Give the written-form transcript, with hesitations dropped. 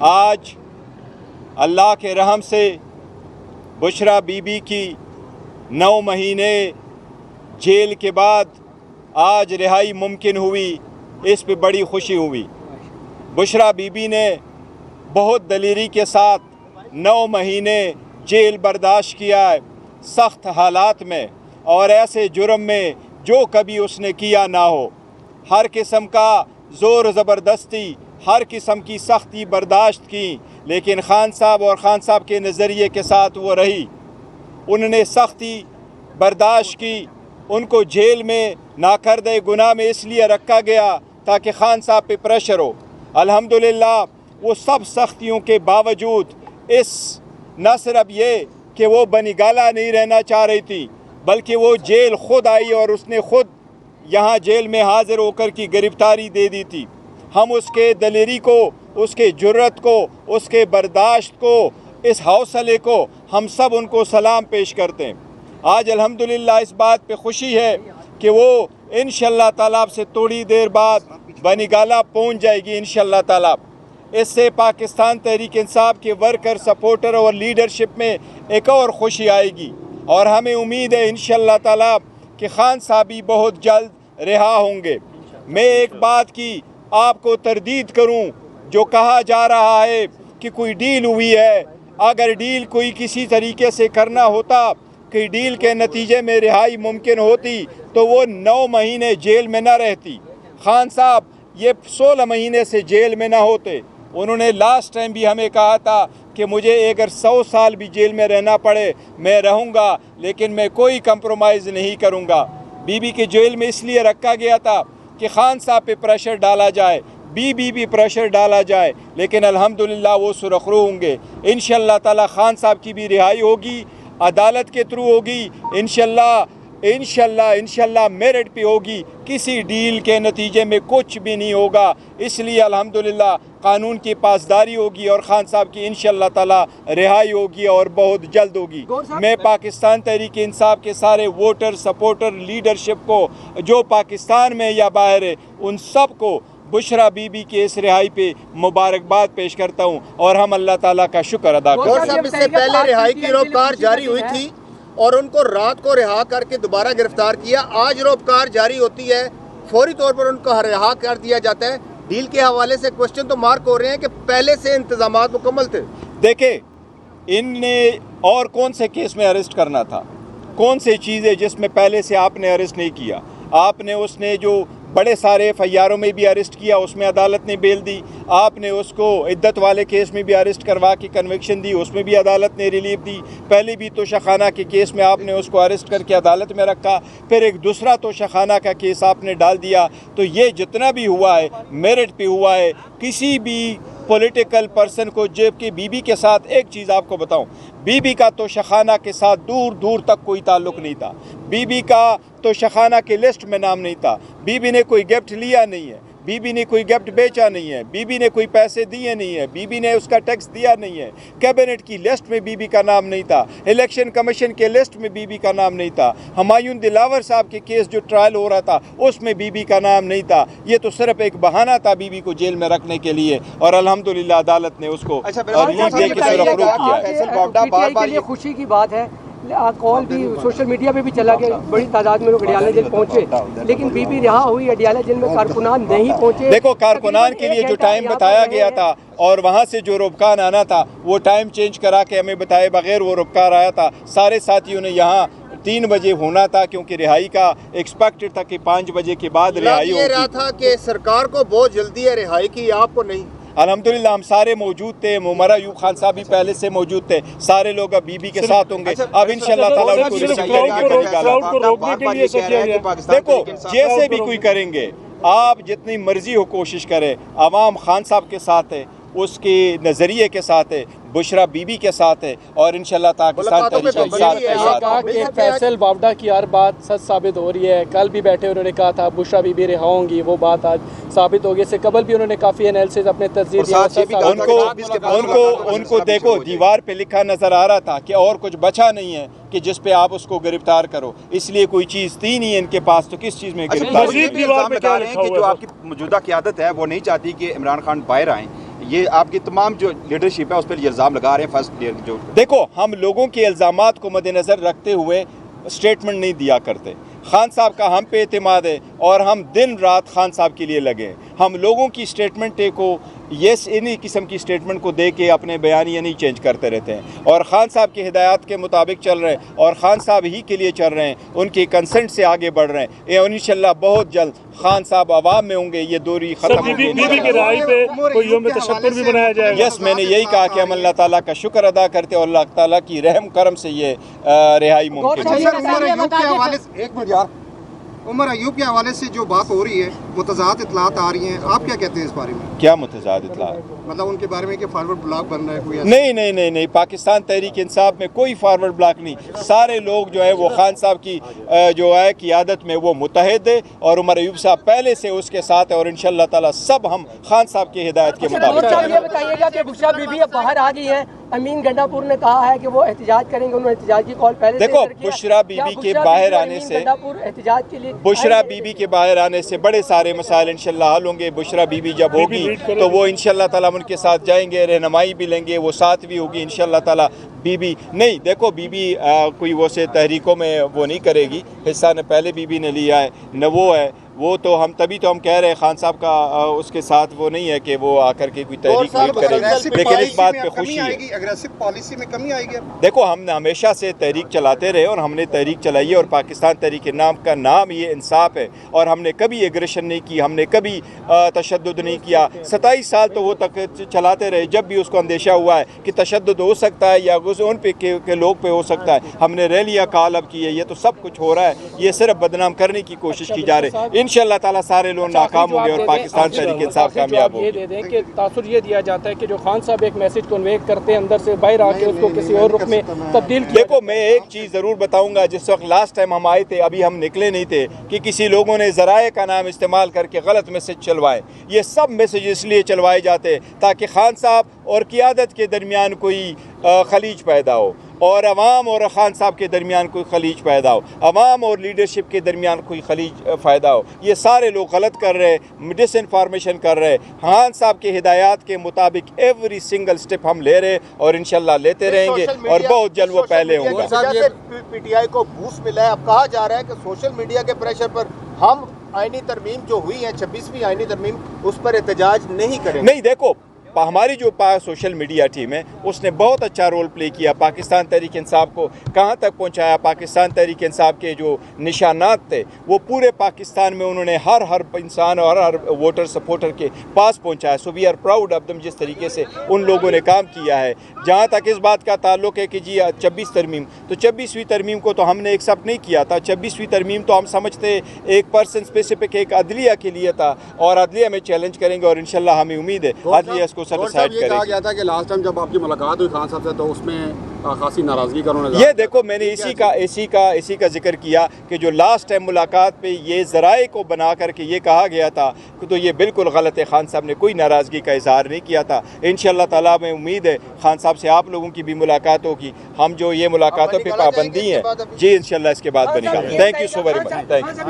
آج اللہ کے رحم سے بشرا بی بی کی 9 مہینے جیل کے بعد آج رہائی ممکن ہوئی، اس پہ بڑی خوشی ہوئی۔ بشرا بی بی نے بہت دلیری کے ساتھ 9 مہینے جیل برداشت کیا ہے، سخت حالات میں اور ایسے جرم میں جو کبھی اس نے کیا نہ ہو۔ ہر قسم کا زور و زبردستی، ہر قسم کی سختی برداشت کی، لیکن خان صاحب اور خان صاحب کے نظریے کے ساتھ وہ رہی۔ انہوں نے سختی برداشت کی، ان کو جیل میں ناکردہ گناہ میں اس لیے رکھا گیا تاکہ خان صاحب پہ پریشر ہو۔ الحمدللہ وہ سب سختیوں کے باوجود نہ صرف یہ کہ وہ بنی گالہ نہیں رہنا چاہ رہی تھی، بلکہ وہ جیل خود آئی اور اس نے خود یہاں جیل میں حاضر ہو کر کی گرفتاری دے دی تھی۔ ہم اس کے دلیری کو، اس کے جرت کو، اس کے برداشت کو، اس حوصلے کو ہم سب ان کو سلام پیش کرتے ہیں۔ آج الحمدللہ اس بات پہ خوشی ہے کہ وہ انشاءاللہ تعالیٰ سے تھوڑی دیر بعد بنی گالہ پہنچ جائے گی انشاءاللہ تعالیٰ۔ اس سے پاکستان تحریک انصاف کے ورکر، سپورٹر اور لیڈرشپ میں ایک اور خوشی آئے گی، اور ہمیں امید ہے انشاءاللہ تعالیٰ کہ خان صاحب بھی بہت جلد رہا ہوں گے۔ میں ایک بات کی آپ کو تردید کروں، جو کہا جا رہا ہے کہ کوئی ڈیل ہوئی ہے۔ اگر ڈیل کوئی کسی طریقے سے کرنا ہوتا کہ ڈیل کے نتیجے میں رہائی ممکن ہوتی تو وہ 9 مہینے جیل میں نہ رہتی۔ خان صاحب یہ 16 مہینے سے جیل میں نہ ہوتے۔ انہوں نے لاسٹ ٹائم بھی ہمیں کہا تھا کہ مجھے اگر 100 سال بھی جیل میں رہنا پڑے میں رہوں گا، لیکن میں کوئی کمپرومائز نہیں کروں گا۔ بی بی کے جیل میں اس لیے رکھا گیا تھا کہ خان صاحب پہ پریشر ڈالا جائے، بی بی بھی پریشر ڈالا جائے، لیکن الحمدللہ وہ سرخرو ہوں گے۔ انشاءاللہ تعالی خان صاحب کی بھی رہائی ہوگی، عدالت کے تھرو ہوگی، انشاءاللہ میرٹ پہ ہوگی، کسی ڈیل کے نتیجے میں کچھ بھی نہیں ہوگا۔ اس لیے الحمدللہ قانون کی پاسداری ہوگی اور خان صاحب کی انشاءاللہ تعالی رہائی ہوگی اور بہت جلد ہوگی۔ میں پاکستان تحریک انصاف کے سارے ووٹر، سپورٹر، لیڈرشپ کو جو پاکستان میں یا باہر ہے، ان سب کو بشرا بی بی کے اس رہائی پہ مبارکباد پیش کرتا ہوں اور ہم اللہ تعالیٰ کا شکر ادا کرتے ہیں۔ صاحب اس سے پہلے رہائی کی روکار جاری ہوئی تھی اور ان کو رات کو رہا کر کے دوبارہ گرفتار کیا۔ آج روکار جاری ہوتی ہے، فوری طور پر ان کو رہا کر دیا جاتا ہے۔ ڈیل کے حوالے سے کوشچن تو مارک ہو رہے ہیں کہ پہلے سے انتظامات مکمل تھے۔ دیکھیں، ان نے اور کون سے کیس میں اریسٹ کرنا تھا؟ کون سے چیزیں جس میں پہلے سے آپ نے اریسٹ نہیں کیا؟ آپ نے اس نے جو بڑے سارے ایف آئی آروں میں بھی اریسٹ کیا، اس میں عدالت نے بیل دی۔ آپ نے اس کو عدت والے کیس میں بھی اریسٹ کروا کے کنوکشن دی، اس میں بھی عدالت نے ریلیف دی۔ پہلے بھی توشہ خانہ کے کیس میں آپ نے اس کو اریسٹ کر کے عدالت میں رکھا، پھر ایک دوسرا توشہ خانہ کا کیس آپ نے ڈال دیا۔ تو یہ جتنا بھی ہوا ہے میرٹ پہ ہوا ہے۔ کسی بھی پولیٹیکل پرسن کو، جب کہ بی بی کے ساتھ ایک چیز آپ کو بتاؤں، بی بی کا توشہ خانہ کے ساتھ دور دور تک کوئی تعلق نہیں تھا۔ بی بی کا توشہ خانہ کے لسٹ میں نام نہیں تھا۔ بی بی نے کوئی گفٹ لیا نہیں ہے، بی بی نے کوئی گفٹ بیچا نہیں ہے، بی بی نے کوئی پیسے دیے نہیں ہے، بی بی نے اس کا ٹیکس دیا نہیں ہے۔ کیبنٹ کی لسٹ میں بی بی کا نام نہیں تھا، الیکشن کمیشن کے لسٹ میں بی بی کا نام نہیں تھا، ہمایوں دلاور صاحب کے کیس جو ٹرائل ہو رہا تھا اس میں بی بی کا نام نہیں تھا۔ یہ تو صرف ایک بہانہ تھا بی بی کو جیل میں رکھنے کے لیے، اور الحمدللہ عدالت نے اس کو ریلیف دے کے سرخرو کیا۔ خوشی کی بات ہے، کال بھی سوشل میڈیا پہ بھی چلا کہ بڑی تعداد میں لوگ اڈیالہ جیل پہنچے، لیکن بی بی رہا ہوئی، اڈیالہ جیل میں کارکنان نہیں پہنچے۔ دیکھو، کارکنان کے لیے جو ٹائم بتایا گیا تھا اور وہاں سے جو روبکان آنا تھا وہ ٹائم چینج کرا کے ہمیں بتائے بغیر وہ روبکار آیا تھا۔ سارے ساتھیوں نے یہاں 3 بجے ہونا تھا کیونکہ رہائی کا ایکسپیکٹڈ تھا کہ 5 بجے کے بعد رہائی ہوگی۔ یہ رہا تھا کہ سرکار کو بہت جلدی ہے رہائی کی، آپ کو نہیں۔ الحمدللہ ہم سارے موجود تھے، عمر ایوب خان صاحب بھی پہلے سے موجود تھے، سارے لوگ اب بی بی کے ساتھ ہوں گے۔ اب انشاءاللہ تعالیٰ ان کو ریسیو کریں گے۔ دیکھو، جیسے بھی کوئی کریں گے، آپ جتنی مرضی ہو کوشش کریں، عوام خان صاحب کے ساتھ ہے، اس کے نظریے کے ساتھ ہے، بشرا بی بی کے ساتھ ہے، اور انشاءاللہ پاکستان تحریک انصاف کے ساتھ ہے۔ فیصل باوڈا کی ہر بات سچ ثابت ہو رہی ہے۔ کل بھی بیٹھے انہوں نے کہا تھا بشرا بی بی رہا ہوں گی، وہ بات آج ثابت ہو گئی۔ سے قبل بھی انہوں نے کافی انالیسز اپنے تجزیے ان کو دیکھو، دیوار پہ لکھا نظر آ رہا تھا کہ اور کچھ بچا نہیں ہے کہ جس پہ آپ اس کو گرفتار کرو، اس لیے کوئی چیز تھی نہیں ان کے پاس، تو کس چیز میں گرفتار؟ جو آپ کی موجودہ قیادت ہے وہ نہیں چاہتی کہ عمران خان باہر آئیں، یہ آپ کی تمام جو لیڈرشپ ہے اس پر یہ الزام لگا رہے ہیں فرسٹ لیڈر جو دیکھو ہم لوگوں کے الزامات کو مد نظر رکھتے ہوئے اسٹیٹمنٹ نہیں دیا کرتے. خان صاحب کا ہم پہ اعتماد ہے اور ہم دن رات خان صاحب کے لیے لگے ہیں. ہم لوگوں کی اسٹیٹمنٹ کو انہی قسم کی اسٹیٹمنٹ کو دے کے اپنے بیانیہ نہیں چینج کرتے رہتے ہیں اور خان صاحب کی ہدایات کے مطابق چل رہے ہیں اور خان صاحب ہی کے لیے چل رہے ہیں, ان کی کنسنٹ سے آگے بڑھ رہے ہیں. انشاءاللہ بہت جلد خان صاحب عوام میں ہوں گے, یہ دوری ختم ہوگی. کی رہائی پہ کوئی یوم تشکر بھی منایا جائے گا. یس, میں نے یہی کہا کہ ہم اللہ تعالیٰ کا شکر ادا کرتے اور اللہ تعالیٰ کی رحم کرم سے یہ رہائی ممکن ہے. عمر ایوب کے حوالے سے جو بات ہو رہی ہے, متضاد اطلاعات آ رہی ہیں, آپ کیا کہتے ہیں اس بارے میں؟ کیا متضاد اطلاع؟ مطلب ان کے بارے میں کہ فارورڈ بلاک بن رہا ہے کوئی؟ نہیں, پاکستان تحریک انصاف میں کوئی فارورڈ بلاک نہیں. سارے لوگ جو ہے وہ خان صاحب کی جو ہے قیادت میں وہ متحد ہے اور عمر ایوب صاحب پہلے سے اس کے ساتھ ہے اور انشاءاللہ تعالیٰ سب ہم خان صاحب کی ہدایت کے مطابق. یہ بتائیے گا کہ بشرا بی بی اب باہر آ گئی ہیں. امین گنڈا پور نے کہا ہے کہ وہ احتجاج کریں گے, انہوں نے احتجاج کی کال پہلے دیکھو بشرا بی بی کے باہر آنے سے احتجاج کے لیے بشرا بی بی کے باہر آنے سے بڑے سارے مسائل انشاءاللہ حل ہوں گے. بشرا بی بی جب ہوگی تو وہ انشاءاللہ تعالیٰ ان کے ساتھ جائیں گے, رہنمائی بھی لیں گے, وہ ساتھ بھی ہوگی انشاءاللہ تعالیٰ. بی بی نہیں, دیکھو بی بی کوئی وہ سے تحریکوں میں وہ نہیں کرے گی, حصہ نہ پہلے بی بی نے لیا ہے نہ وہ ہے. وہ تو ہم تبھی تو ہم کہہ رہے ہیں خان صاحب کا اس کے ساتھ وہ نہیں ہے کہ وہ آ کر کے کوئی تحریک نہیں کرے, لیکن اس بات پہ خوشی ہے. اگریسو پالیسی میں کمی آئے گی. دیکھو ہم نے ہمیشہ سے تحریک چلاتے رہے اور ہم نے تحریک چلائی ہے اور پاکستان تحریک نام کا نام یہ انصاف ہے اور ہم نے کبھی ایگریشن نہیں کی, ہم نے کبھی تشدد نہیں کیا. 27 سال تو وہ تک چلاتے رہے. جب بھی اس کو اندیشہ ہوا ہے کہ تشدد ہو سکتا ہے یا ان پہ کے لوگ پہ ہو سکتا ہے, ہم نے ریلیاں کالب کی ہے. یہ تو سب کچھ ہو رہا ہے, یہ صرف بدنام کرنے کی کوشش کی جا رہی ہے. انشاءاللہ تعالیٰ سارے لوگ ناکام ہوں گے اور پاکستان تحریک انصاف کامیاب ہوگی. یہ دے دیں کہ تاثر یہ دیا جاتا ہے کہ جو خان صاحب ایک میسج کنوے کرتے ہیں اندر سے باہر آ کے اس کو کسی اور رخ میں تبدیل کیا. دیکھو میں ایک چیز ضرور بتاؤں گا, جس وقت لاسٹ ٹائم ہم آئے تھے ابھی ہم نکلے نہیں تھے کہ کسی لوگوں نے ذرائع کا نام استعمال کر کے غلط میسج چلوائے. یہ سب میسج اس لیے چلوائے جاتے تاکہ خان صاحب اور قیادت کے درمیان کوئی خلیج پیدا ہو اور عوام اور خان صاحب کے درمیان کوئی خلیج پیدا ہو, عوام اور لیڈرشپ کے درمیان کوئی خلیج پیدا ہو. یہ سارے لوگ غلط کر رہے, ڈس انفارمیشن کر رہے. خان صاحب کے ہدایات کے مطابق ایوری سنگل سٹیپ ہم لے رہے اور انشاءاللہ لیتے رہیں گے اور بہت جلد وہ پہلے ہوں گا. پی ٹی آئی کو بوسٹ ملا ہے. اب کہا جا رہا ہے کہ سوشل میڈیا کے پریشر پر ہم آئینی ترمیم جو ہوئی ہے 26ویں آئینی ترمیم اس پر احتجاج نہیں کریں. نہیں دیکھو ہماری جو سوشل میڈیا ٹیم ہے اس نے بہت اچھا رول پلے کیا, پاکستان تحریک انصاف کو کہاں تک پہنچایا. پاکستان تحریک انصاف کے جو نشانات تھے وہ پورے پاکستان میں انہوں نے ہر انسان اور ہر ووٹر سپورٹر کے پاس پہنچایا. So we are proud of them, جس طریقے سے ان لوگوں نے کام کیا ہے. جہاں تک اس بات کا تعلق ہے کہ جی 26 ترمیم, تو 26ویں ترمیم کو تو ہم نے ایکسیپٹ نہیں کیا تھا. 26ویں ترمیم تو ہم سمجھتے ایک پرسن اسپیسیفک ایک عدلیہ کے لیے تھا اور عدلیہ میں چیلنج کریں گے اور انشاءاللہ ہمیں امید ہے عدلیہ اس کو سیٹسفائیڈ کرے گی. کہا گیا تھا کہ لاسٹ ٹائم جب آپ کی ملاقات ہوئی خان صاحب سے تو اس میں خاصی ناراضگی کا انہوں نے یہ دیکھو میں نے اسی کا ذکر کیا کہ جو لاسٹ ٹائم ملاقات پہ یہ ذرائع کو بنا کر کے یہ کہا گیا تھا تو یہ بالکل غلط ہے. خان صاحب نے کوئی ناراضگی کا اظہار نہیں کیا تھا. انشاءاللہ تعالیٰ میں امید ہے خان صاحب سے آپ لوگوں کی بھی ملاقات ہوگی. ہم جو یہ ملاقاتوں پہ پابندی ہیں جی انشاءاللہ اس کے بعد بنے گا. Thank you so very much. Thank you.